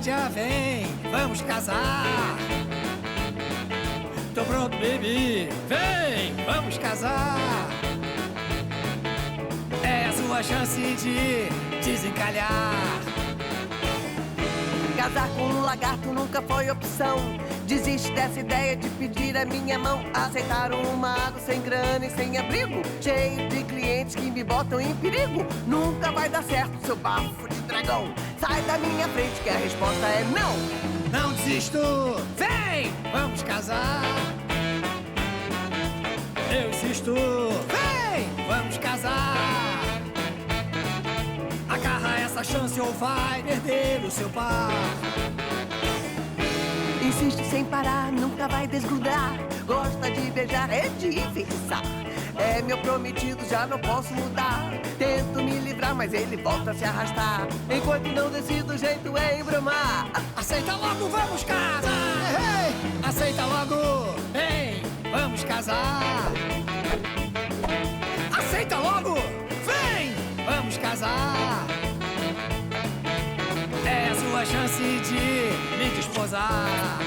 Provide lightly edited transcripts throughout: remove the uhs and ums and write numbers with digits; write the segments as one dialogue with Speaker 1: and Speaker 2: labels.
Speaker 1: Nádia, vem, vamos casar. Tô pronto, baby, vem, vamos casar. É a sua chance de desencalhar.
Speaker 2: Casar com um lagarto nunca foi opção. Desiste dessa ideia de pedir a minha mão. Aceitar um mago sem grana e sem abrigo, cheio de clientes que me botam em perigo. Nunca vai dar certo, seu bafo de dragão. Sai da minha frente que a resposta é não.
Speaker 1: Não desisto, vem, vamos casar. Eu insisto, vem, vamos casar. Agarra essa chance ou vai perder o seu par.
Speaker 2: Insiste sem parar, nunca vai desgrudar. Gosta de beijar, é de enfeitiçar. É meu prometido, já não posso mudar. Tento me livrar, mas ele volta a se arrastar. Enquanto não decido, o jeito é embromar.
Speaker 1: Aceita logo, vamos casar. Hey, hey. Aceita logo, vem, vamos casar. Aceita logo, vem, vamos casar. É a sua chance de me desposar.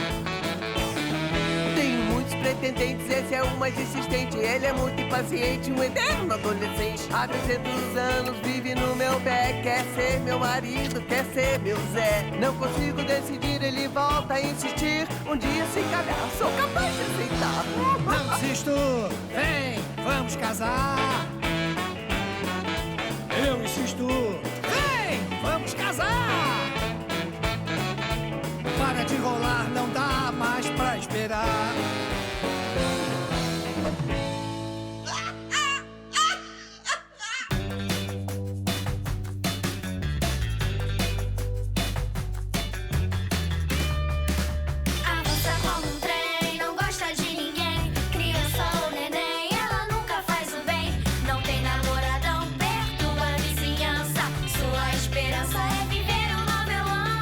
Speaker 2: Tenho muitos pretendentes, esse é o mais insistente. Ele é muito impaciente, um eterno adolescente. Há 300 anos vive no meu pé. Quer ser meu marido, quer ser meu Zé. Não consigo decidir, ele volta a insistir. Um dia se calhar, sou capaz de aceitar.
Speaker 1: Não desisto, vem, vamos casar. Eu insisto, vem, vamos casar. Para de rolar, não dá mais pra esperar.
Speaker 3: Avança como um trem, não gosta de ninguém. Criança ou neném, ela nunca faz o bem. Não tem namoradão, perturba a vizinhança. Sua esperança é viver um novelão.